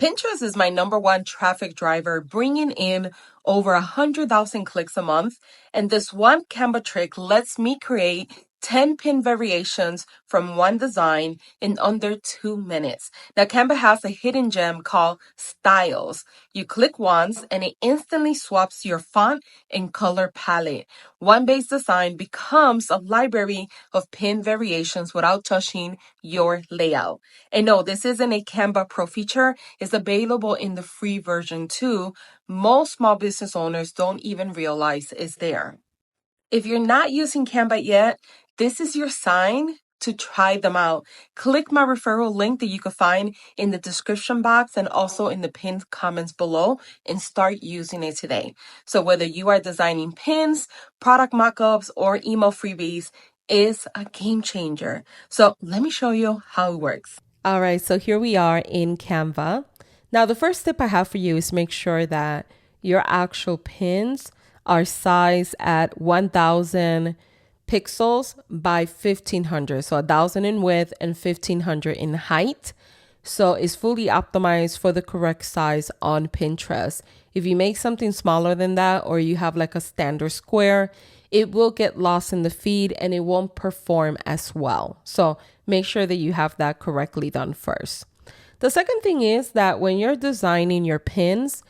Pinterest is my number one traffic driver, bringing in over 100,000 clicks a month. And this one Canva trick lets me create 10 pin variations from one design in under 2 minutes. Now, Canva has a hidden gem called Styles. You click once and it instantly swaps your font and color palette. One base design becomes a library of pin variations without touching your layout. And no, this isn't a Canva Pro feature. It's available in the free version too. Most small business owners don't even realize it's there. If you're not using Canva yet, this is your sign to try them out. Click my referral link that you can find in the description box and also in the pinned comments below and start using it today. So whether you are designing pins, product mockups, or email freebies, it's a game changer. So let me show you how it works. All right, so here we are in Canva. Now, the first tip I have for you is make sure that your actual pins are sized at 1,000 pixels by 1,500. So 1,000 in width and 1,500 in height. So it's fully optimized for the correct size on Pinterest. If you make something smaller than that, or you have like a standard square, it will get lost in the feed and it won't perform as well. So make sure that you have that correctly done first. The second thing is that when you're designing your pins,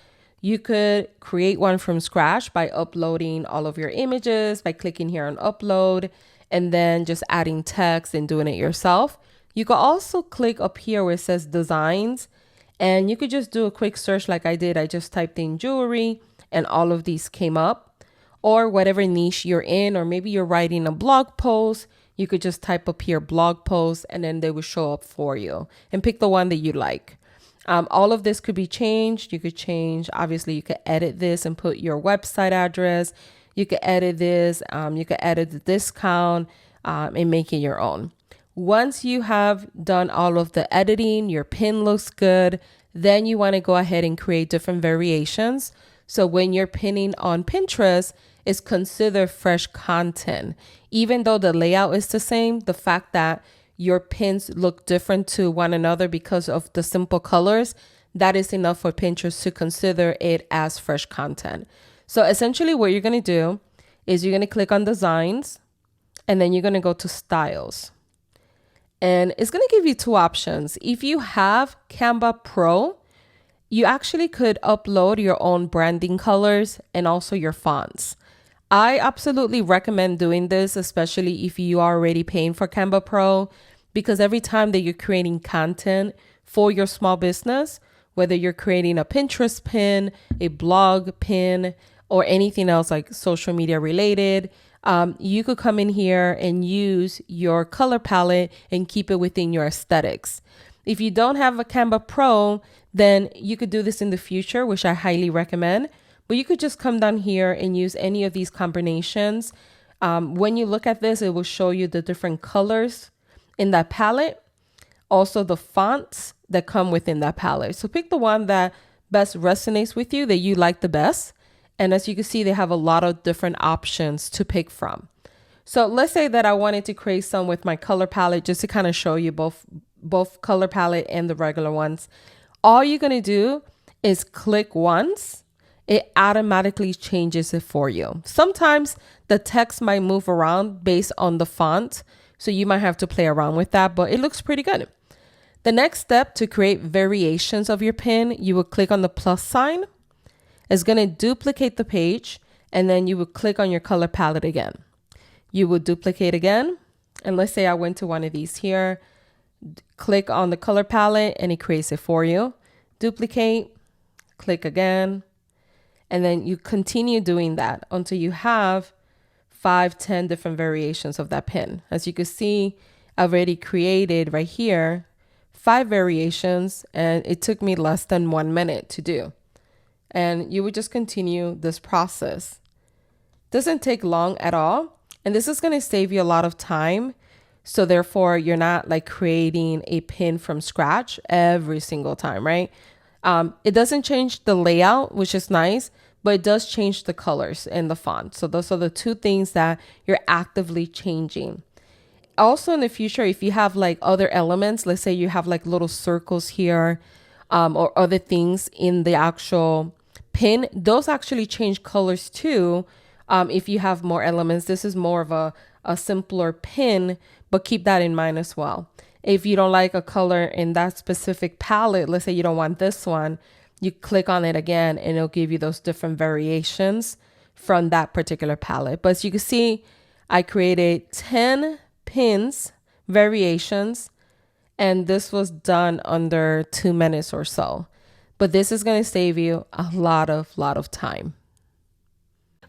you could create one from scratch by uploading all of your images, by clicking here on upload, and then just adding text and doing it yourself. You could also click up here where it says designs, and you could just do a quick search like I did. I just typed in jewelry and all of these came up, or whatever niche you're in, or maybe you're writing a blog post. You could just type up here blog post and then they will show up for you and pick the one that you like. All of this could be changed. You could change, obviously you could edit this and put your website address. You could edit this. You could edit the discount and make it your own. Once you have done all of the editing, your pin looks good, then you want to go ahead and create different variations. So when you're pinning on Pinterest, it's considered fresh content. Even though the layout is the same, the fact that your pins look different to one another because of the simple colors, that is enough for Pinterest to consider it as fresh content. So essentially what you're going to do is you're going to click on designs and then you're going to go to styles. And it's going to give you two options. If you have Canva Pro, you actually could upload your own branding colors and also your fonts. I absolutely recommend doing this, especially if you are already paying for Canva Pro, because every time that you're creating content for your small business, whether you're creating a Pinterest pin, a blog pin, or anything else like social media related, you could come in here and use your color palette and keep it within your aesthetics. If you don't have a Canva Pro, then you could do this in the future, which I highly recommend. But you could just come down here and use any of these combinations. When you look at this, it will show you the different colors in that palette. Also the fonts that come within that palette. So pick the one that best resonates with you, that you like the best. And as you can see, they have a lot of different options to pick from. So let's say that I wanted to create some with my color palette, just to kind of show you both color palette and the regular ones. All you're going to do is click once. It automatically changes it for you. Sometimes the text might move around based on the font, so you might have to play around with that, but it looks pretty good. The next step to create variations of your pin, you will click on the plus sign. It's going to duplicate the page, and then you will click on your color palette again. You will duplicate again, and let's say I went to one of these here, click on the color palette, and it creates it for you. Duplicate, click again. And then you continue doing that until you have 5, 10 different variations of that pin. As you can see, I've already created right here 5 variations, and it took me less than 1 minute to do. And you would just continue this process. Doesn't take long at all. And this is going to save you a lot of time. So therefore, you're not like creating a pin from scratch every single time, right? It doesn't change the layout, which is nice, but it does change the colors and the font. So those are the two things that you're actively changing. Also in the future, if you have like other elements, let's say you have like little circles here, or other things in the actual pin, those actually change colors too. If you have more elements, this is more of a simpler pin, but keep that in mind as well. If you don't like a color in that specific palette, let's say you don't want this one, you click on it again and it'll give you those different variations from that particular palette. But as you can see, I created 10 pins variations, and this was done under 2 minutes or so. But this is going to save you a lot of time.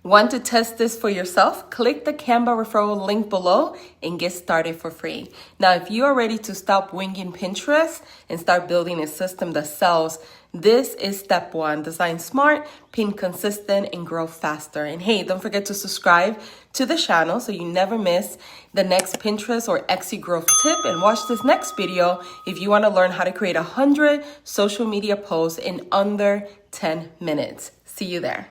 Want to test this for yourself? Click the Canva referral link below and get started for free. Now, if you are ready to stop winging Pinterest and start building a system that sells, this is step 1. Design smart, pin consistent, and grow faster. And hey, don't forget to subscribe to the channel so you never miss the next Pinterest or Etsy growth tip. And watch this next video if you want to learn how to create 100 social media posts in under 10 minutes. See you there.